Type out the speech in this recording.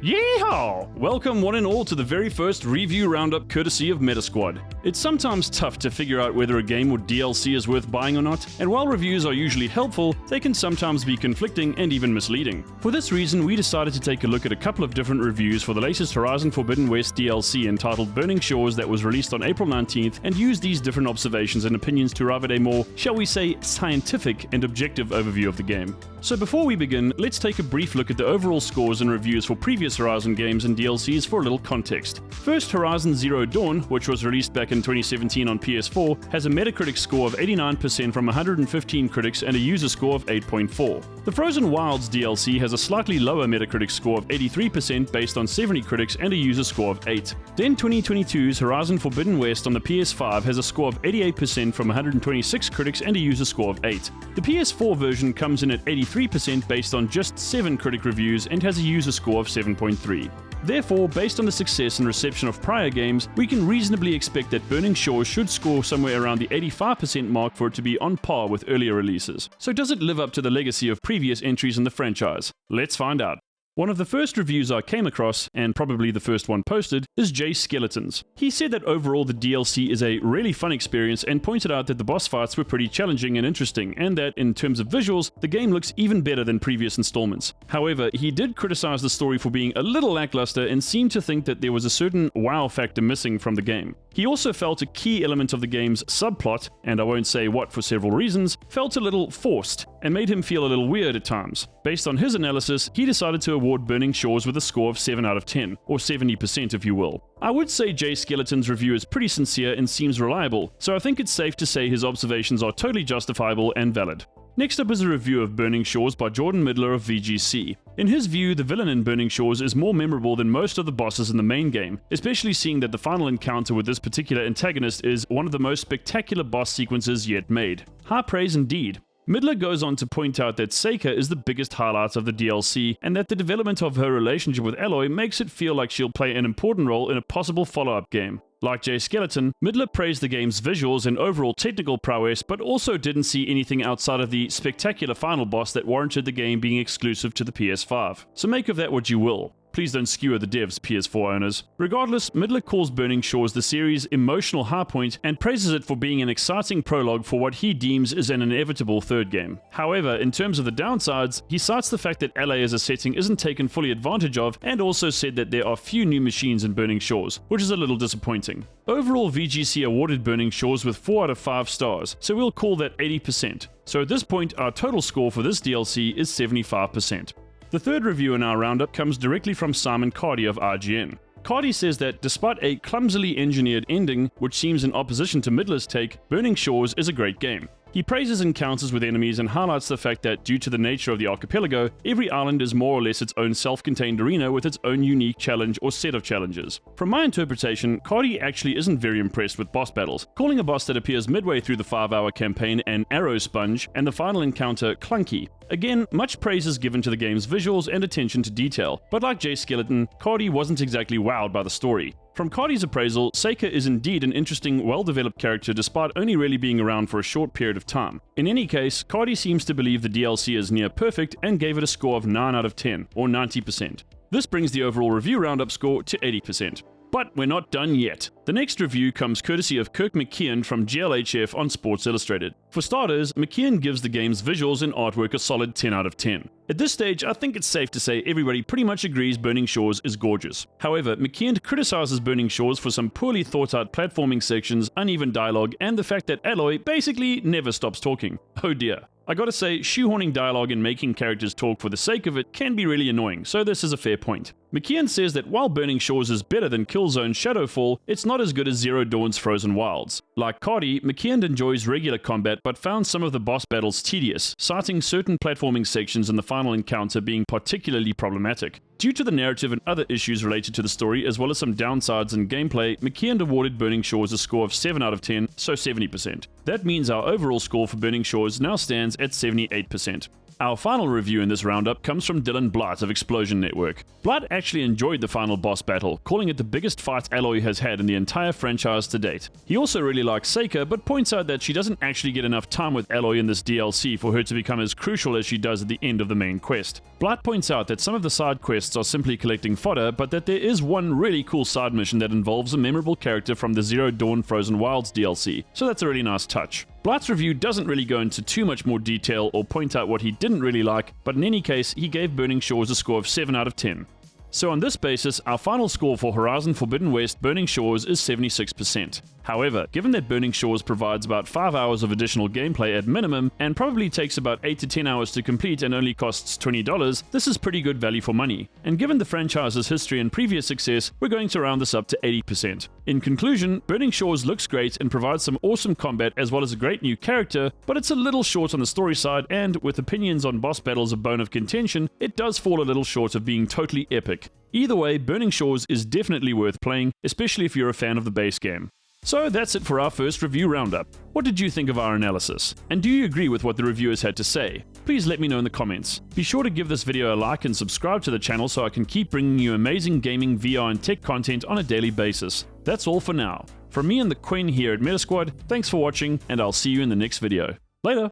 Yeehaw! Welcome one and all to the very first review roundup courtesy of MetaSquad. It's sometimes tough to figure out whether a game or DLC is worth buying or not, and while reviews are usually helpful, they can sometimes be conflicting and even misleading. For this reason, we decided to take a look at a couple of different reviews for the latest Horizon Forbidden West DLC entitled Burning Shores that was released on April 19th, and use these different observations and opinions to arrive at a more, shall we say, scientific and objective overview of the game. So before we begin, let's take a brief look at the overall scores and reviews for previous Horizon games and DLCs for a little context. First, Horizon Zero Dawn, which was released back in 2017 on PS4, has a Metacritic score of 89% from 115 critics and a user score of 8.4. The Frozen Wilds DLC has a slightly lower Metacritic score of 83% based on 70 critics and a user score of 8. Then 2022's Horizon Forbidden West on the PS5 has a score of 88% from 126 critics and a user score of 8. The PS4 version comes in at 83% based on just 7 critic reviews and has a user score of 7.3. Therefore, based on the success and reception of prior games, we can reasonably expect that Burning Shores should score somewhere around the 85% mark for it to be on par with earlier releases. So does it live up to the legacy of previous entries in the franchise? Let's find out. One of the first reviews I came across, and probably the first one posted, is JSKELETON's. He said that overall the DLC is a really fun experience and pointed out that the boss fights were pretty challenging and interesting, and that in terms of visuals, the game looks even better than previous installments. However, he did criticize the story for being a little lackluster and seemed to think that there was a certain wow factor missing from the game. He also felt a key element of the game's subplot, and I won't say what for several reasons, felt a little forced and made him feel a little weird at times. Based on his analysis, he decided to award Burning Shores with a score of 7 out of 10, or 70% if you will. I would say JSKELETON's review is pretty sincere and seems reliable, so I think it's safe to say his observations are totally justifiable and valid. Next up is a review of Burning Shores by Jordan Midler of VGC. In his view, the villain in Burning Shores is more memorable than most of the bosses in the main game, especially seeing that the final encounter with this particular antagonist is one of the most spectacular boss sequences yet made. High praise indeed. Midler goes on to point out that Seika is the biggest highlight of the DLC, and that the development of her relationship with Aloy makes it feel like she'll play an important role in a possible follow-up game. Like JSKELETON, Midler praised the game's visuals and overall technical prowess, but also didn't see anything outside of the spectacular final boss that warranted the game being exclusive to the PS5. So make of that what you will. Please don't skewer the devs, PS4 owners. Regardless, Midler calls Burning Shores the series' emotional high point and praises it for being an exciting prologue for what he deems is an inevitable third game. However, in terms of the downsides, he cites the fact that LA as a setting isn't taken fully advantage of, and also said that there are few new machines in Burning Shores, which is a little disappointing. Overall, VGC awarded Burning Shores with 4 out of 5 stars, so we'll call that 80%. So at this point, our total score for this DLC is 75%. The third review in our roundup comes directly from CARDY of IGN. CARDY says that despite a clumsily engineered ending, which seems in opposition to Midler's take, Burning Shores is a great game. He praises encounters with enemies and highlights the fact that, due to the nature of the archipelago, every island is more or less its own self-contained arena with its own unique challenge or set of challenges. From my interpretation, CARDY actually isn't very impressed with boss battles, calling a boss that appears midway through the 5-hour campaign an arrow sponge and the final encounter clunky. Again, much praise is given to the game's visuals and attention to detail, but like JSKELETON, CARDY wasn't exactly wowed by the story. From CARDY's appraisal, Seika is indeed an interesting, well-developed character despite only really being around for a short period of time. In any case, CARDY seems to believe the DLC is near perfect and gave it a score of 9 out of 10, or 90%. This brings the overall review roundup score to 80%. But we're not done yet. The next review comes courtesy of MCKEAND from GLHF on Sports Illustrated. For starters, McKean gives the game's visuals and artwork a solid 10 out of 10. At this stage, I think it's safe to say everybody pretty much agrees Burning Shores is gorgeous. However, McKean criticizes Burning Shores for some poorly thought out platforming sections, uneven dialogue, and the fact that Aloy basically never stops talking. Oh dear. I gotta say, shoehorning dialogue and making characters talk for the sake of it can be really annoying, so this is a fair point. McKean says that while Burning Shores is better than Killzone's Shadowfall, it's not as good as Zero Dawn's Frozen Wilds. Like CARDY, McKean enjoys regular combat but found some of the boss battles tedious, citing certain platforming sections in the final encounter being particularly problematic. Due to the narrative and other issues related to the story, as well as some downsides in gameplay, McKean awarded Burning Shores a score of 7 out of 10, so 70%. That means our overall score for Burning Shores now stands at 78%. Our final review in this roundup comes from Dylan BLIGHT of Explosion Network. BLIGHT actually enjoyed the final boss battle, calling it the biggest fight Aloy has had in the entire franchise to date. He also really likes Seika, but points out that she doesn't actually get enough time with Aloy in this DLC for her to become as crucial as she does at the end of the main quest. BLIGHT points out that some of the side quests are simply collecting fodder, but that there is one really cool side mission that involves a memorable character from the Zero Dawn Frozen Wilds DLC, so that's a really nice touch. BLIGHT's review doesn't really go into too much more detail or point out what he didn't really like, but in any case, he gave Burning Shores a score of 7 out of 10. So on this basis, our final score for Horizon Forbidden West Burning Shores is 76%. However, given that Burning Shores provides about 5 hours of additional gameplay at minimum, and probably takes about 8 to 10 hours to complete and only costs $20, this is pretty good value for money. And given the franchise's history and previous success, we're going to round this up to 80%. In conclusion, Burning Shores looks great and provides some awesome combat as well as a great new character, but it's a little short on the story side, and with opinions on boss battles a bone of contention, it does fall a little short of being totally epic. Either way, Burning Shores is definitely worth playing, especially if you're a fan of the base game. So that's it for our first review roundup. What did you think of our analysis? And do you agree with what the reviewers had to say? Please let me know in the comments. Be sure to give this video a like and subscribe to the channel so I can keep bringing you amazing gaming, VR and tech content on a daily basis. That's all for now. From me and the Queen here at MetaSquad, thanks for watching, and I'll see you in the next video. Later!